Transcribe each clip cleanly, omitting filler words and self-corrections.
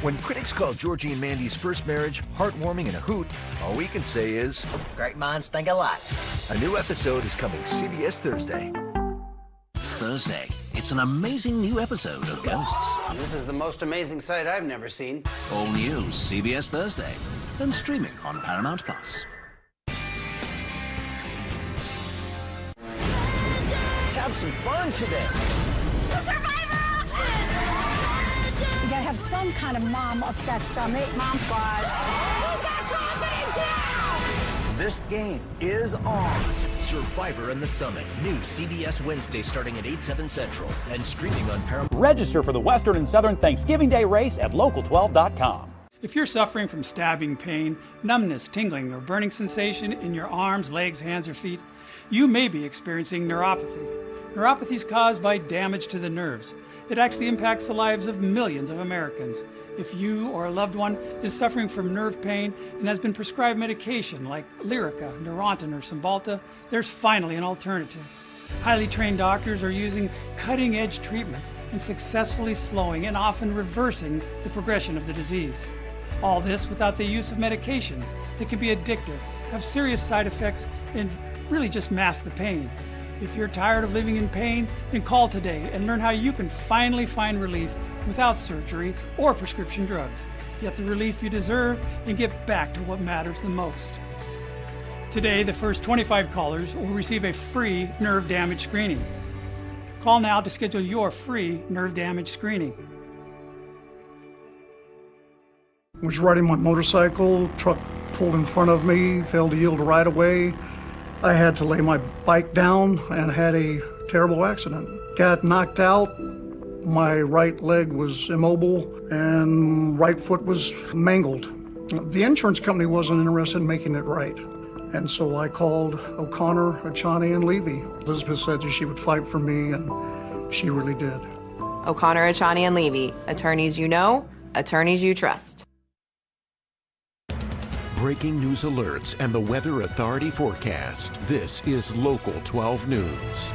When critics call Georgie and Mandy's first marriage heartwarming and a hoot, all we can say is, great minds think alike. A new episode is coming CBS Thursday. Thursday, it's an amazing new episode of Ghosts. This is the most amazing sight I've never seen. All new CBS Thursday and streaming on Paramount+. Let's have some fun today. You gotta have some kind of mom up that summit. Mom squad. Who's got confidence now? This game is on. Survivor and the Summit. New CBS Wednesday starting at 8/7 Central and streaming on Paramount. Register for the Western and Southern Thanksgiving Day race at local12.com. If you're suffering from stabbing pain, numbness, tingling, or burning sensation in your arms, legs, hands, or feet, you may be experiencing neuropathy. Neuropathy is caused by damage to the nerves. It actually impacts the lives of millions of Americans. If you or a loved one is suffering from nerve pain and has been prescribed medication like Lyrica, Neurontin, or Cymbalta, there's finally an alternative. Highly trained doctors are using cutting-edge treatment and successfully slowing and often reversing the progression of the disease. All this without the use of medications that can be addictive, have serious side effects, and really just mask the pain. If you're tired of living in pain, then call today and learn how you can finally find relief without surgery or prescription drugs. Get the relief you deserve and get back to what matters the most. Today, the first 25 callers will receive a free nerve damage screening. Call now to schedule your free nerve damage screening. I was riding my motorcycle, truck pulled in front of me, failed to yield right away. I had to lay my bike down and had a terrible accident. Got knocked out, my right leg was immobile, and right foot was mangled. The insurance company wasn't interested in making it right. And so I called O'Connor, Achani, and Levy. Elizabeth said that she would fight for me, and she really did. O'Connor, Achani, and Levy, attorneys you know, attorneys you trust. Breaking news alerts and the Weather Authority forecast. This is Local 12 News.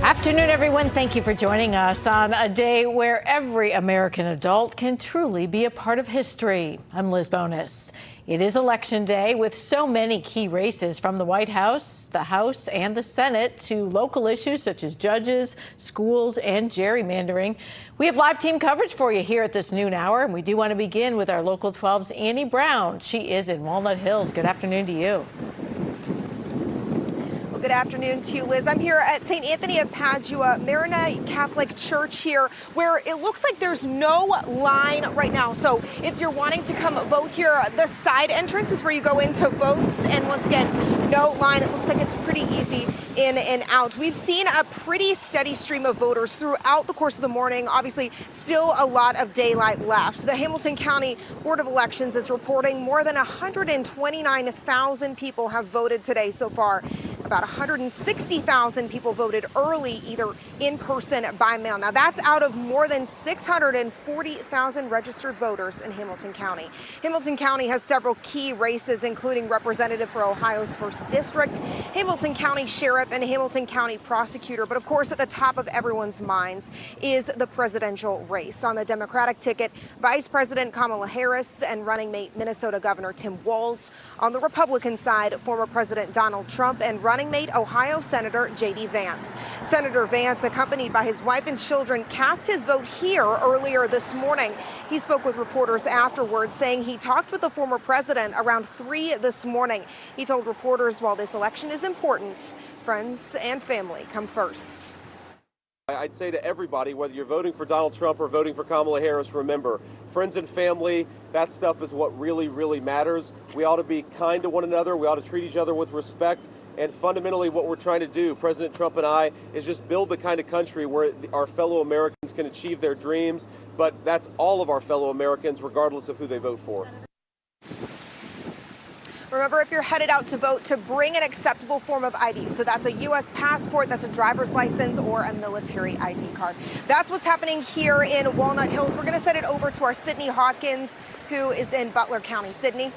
Afternoon, everyone. Thank you for joining us on a day where every American adult can truly be a part of history. I'm Liz Bonus. It is Election Day with so many key races from the White House, the House, and the Senate to local issues such as judges, schools, and gerrymandering. We have live team coverage for you here at this noon hour, and we do want to begin with our Local 12's Annie Brown. She is in Walnut Hills. Good afternoon to you. Good afternoon to you, Liz. I'm here at St. Anthony of Padua Maronite Catholic Church here, where it looks like there's no line right now. So if you're wanting to come vote here, the side entrance is where you go in to vote. And once again, no line. It looks like it's pretty easy in and out. We've seen a pretty steady stream of voters throughout the course of the morning. Obviously, still a lot of daylight left. The Hamilton County Board of Elections is reporting more than 129,000 people have voted today so far. About 160,000 people voted early, either in person or by mail. Now, that's out of more than 640,000 registered voters in Hamilton County. Hamilton County has several key races, including representative for Ohio's 1st District, Hamilton County Sheriff, and Hamilton County Prosecutor. But of course, at the top of everyone's minds is the presidential race. On the Democratic ticket, Vice President Kamala Harris and running mate Minnesota Governor Tim Walz. On the Republican side, former President Donald Trump and running mate Ohio Senator J.D. Vance. Senator Vance, accompanied by his wife and children, cast his vote here earlier this morning. He spoke with reporters afterwards, saying he talked with the former president around 3 this morning. He told reporters while this election is important, friends and family come first. I'd say to everybody, whether you're voting for Donald Trump or voting for Kamala Harris, remember, friends and family, that stuff is what really, really matters. We ought to be kind to one another. We ought to treat each other with respect. And fundamentally, what we're trying to do, President Trump and I, is just build the kind of country where our fellow Americans can achieve their dreams. But that's all of our fellow Americans, regardless of who they vote for. Remember, if you're headed out to vote, to bring an acceptable form of ID. So that's a U.S. passport, that's a driver's license, or a military ID card. That's what's happening here in Walnut Hills. We're going to send it over to our Sydney Hawkins, who is in Butler County. Sydney.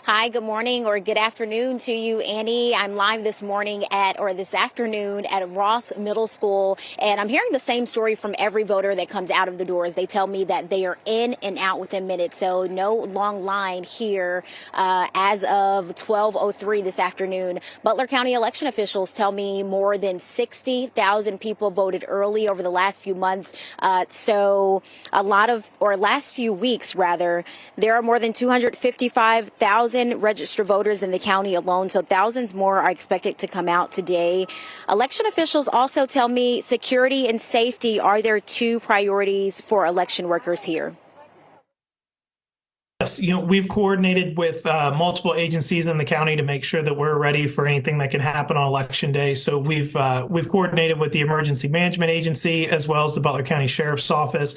Hi, good morning or good afternoon to you, Annie. I'm live this afternoon at Ross Middle School, and I'm hearing the same story from every voter that comes out of the doors. They tell me that they are in and out within minutes, so no long line here as of 12:03 this afternoon. Butler County election officials tell me more than 60,000 people voted early over the last few months. Last few weeks, rather, there are more than 255,000 registered voters in the county alone, so thousands more are expected to come out today. Election officials also tell me security and safety are their two priorities for election workers here. Yes, we've coordinated with multiple agencies in the county to make sure that we're ready for anything that can happen on Election Day. So we've coordinated with the Emergency Management Agency as well as the Butler County Sheriff's Office.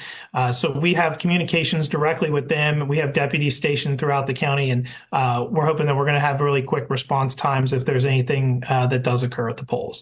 So we have communications directly with them. We have deputies stationed throughout the county, and we're hoping that we're going to have really quick response times if there's anything that does occur at the polls.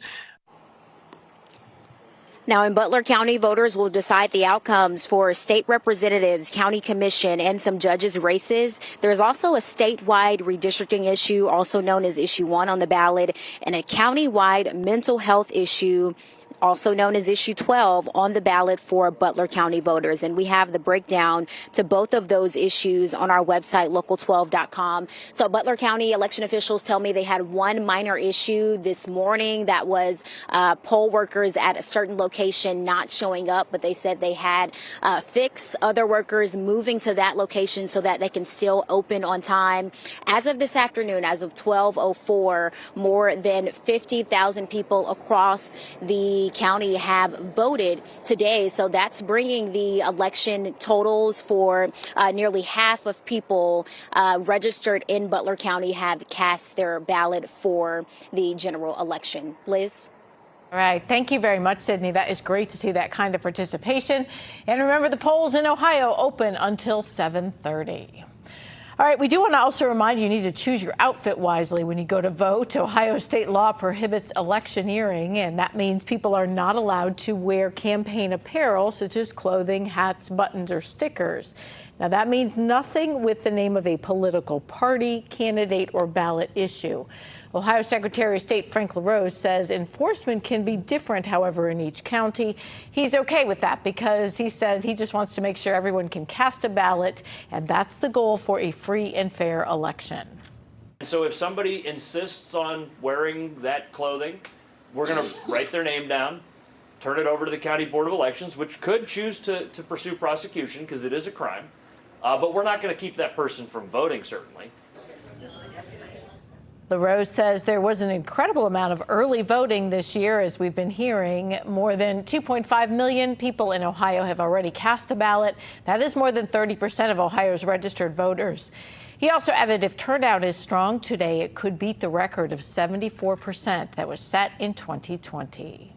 Now, in Butler County, voters will decide the outcomes for state representatives, county commission, and some judges' races. There is also a statewide redistricting issue, also known as Issue 1 on the ballot, and a countywide mental health issue, also known as Issue 12, on the ballot for Butler County voters. And we have the breakdown to both of those issues on our website, local12.com. So Butler County election officials tell me they had one minor issue this morning that was poll workers at a certain location not showing up, but they said they had fixed other workers moving to that location so that they can still open on time. As of this afternoon, as of 12:04, more than 50,000 people across the county have voted today. So that's bringing the election totals for nearly half of people registered in Butler County have cast their ballot for the general election. Liz? All right. Thank you very much, Sydney. That is great to see that kind of participation. And remember, the polls in Ohio open until 7:30. All right, we do want to also remind you need to choose your outfit wisely when you go to vote. Ohio state law prohibits electioneering, and that means people are not allowed to wear campaign apparel such as clothing, hats, buttons, or stickers. Now, that means nothing with the name of a political party, candidate, or ballot issue. Ohio Secretary of State Frank LaRose says enforcement can be different, however, in each county. He's okay with that because he said he just wants to make sure everyone can cast a ballot, and that's the goal for a free and fair election. So if somebody insists on wearing that clothing, we're going to write their name down, turn it over to the County Board of Elections, which could choose to pursue prosecution because it is a crime. But we're not going to keep that person from voting, certainly. LaRose says there was an incredible amount of early voting this year, as we've been hearing. More than 2.5 million people in Ohio have already cast a ballot. That is more than 30% of Ohio's registered voters. He also added if turnout is strong today, it could beat the record of 74% that was set in 2020.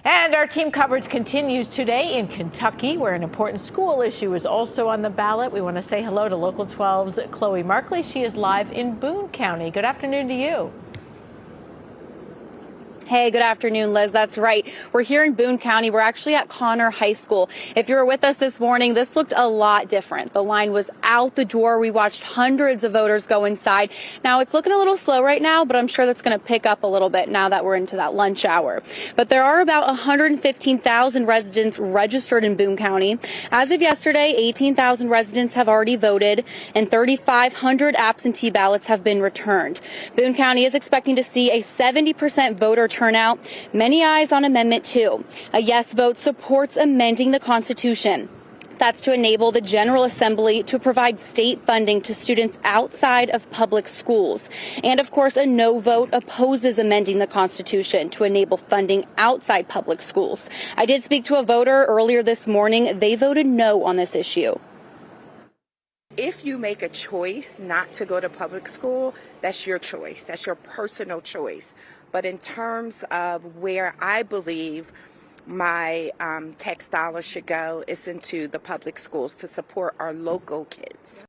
And our team coverage continues today in Kentucky, where an important school issue is also on the ballot. We want to say hello to Local 12's Chloe Markley. She is live in Boone County. Good afternoon to you. Hey, good afternoon, Liz. That's right. We're here in Boone County. We're actually at Connor High School. If you were with us this morning, this looked a lot different. The line was out the door. We watched hundreds of voters go inside. Now, it's looking a little slow right now, but I'm sure that's going to pick up a little bit now that we're into that lunch hour. But there are about 115,000 residents registered in Boone County. As of yesterday, 18,000 residents have already voted, and 3,500 absentee ballots have been returned. Boone County is expecting to see a 70% voter turnout. Many eyes on Amendment 2. A yes vote supports amending the Constitution. That's to enable the General Assembly to provide state funding to students outside of public schools. And of course, a no vote opposes amending the Constitution to enable funding outside public schools. I did speak to a voter earlier this morning. They voted no on this issue. If you make a choice not to go to public school, that's your choice. That's your personal choice. But in terms of where I believe my tax dollars should go is into the public schools to support our local kids.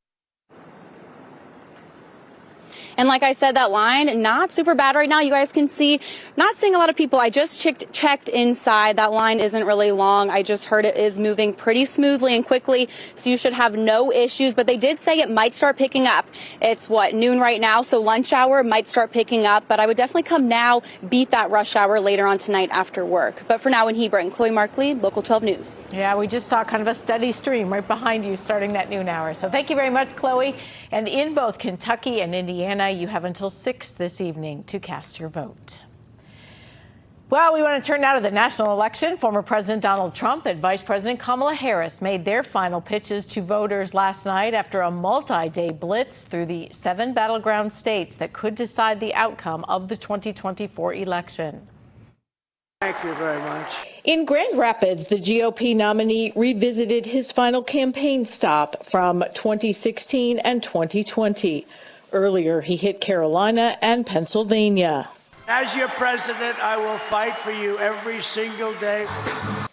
And like I said, that line, not super bad right now. You guys can see, not seeing a lot of people. I just checked inside. That line isn't really long. I just heard it is moving pretty smoothly and quickly, so you should have no issues. But they did say it might start picking up. It's noon right now, so lunch hour might start picking up. But I would definitely come now, beat that rush hour later on tonight after work. But for now in Hebron, Chloe Markley, Local 12 News. Yeah, we just saw kind of a steady stream right behind you starting that noon hour. So thank you very much, Chloe. And in both Kentucky and Indiana, you have until 6 this evening to cast your vote. Well, we want to turn now to the national election. Former President Donald Trump and Vice President Kamala Harris made their final pitches to voters last night after a multi-day blitz through the 7 battleground states that could decide the outcome of the 2024 election. Thank you very much. In Grand Rapids, the GOP nominee revisited his final campaign stop from 2016 and 2020. Earlier, he hit Carolina and Pennsylvania. As your president, I will fight for you every single day.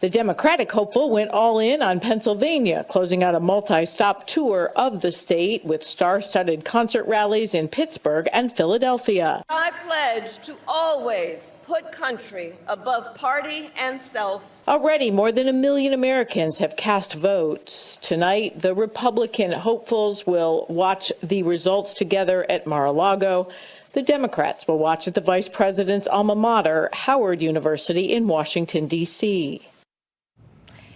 The Democratic hopeful went all in on Pennsylvania, closing out a multi-stop tour of the state with star-studded concert rallies in Pittsburgh and Philadelphia. I pledge to always put country above party and self. Already, more than 1 million Americans have cast votes. Tonight, the Republican hopefuls will watch the results together at Mar-a-Lago. The Democrats will watch at the vice president's alma mater, Howard University in Washington, D.C.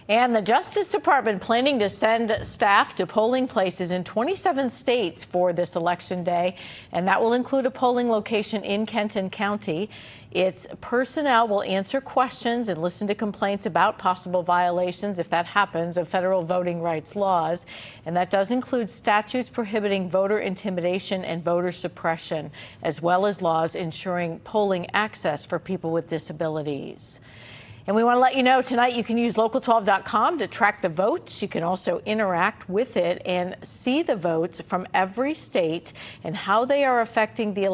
And the Justice Department planning to send staff to polling places in 27 states for this election day, and that will include a polling location in Kenton County. Its personnel will answer questions and listen to complaints about possible violations, if that happens, of federal voting rights laws. And that does include statutes prohibiting voter intimidation and voter suppression, as well as laws ensuring polling access for people with disabilities. And we want to let you know tonight you can use local12.com to track the votes. You can also interact with it and see the votes from every state and how they are affecting the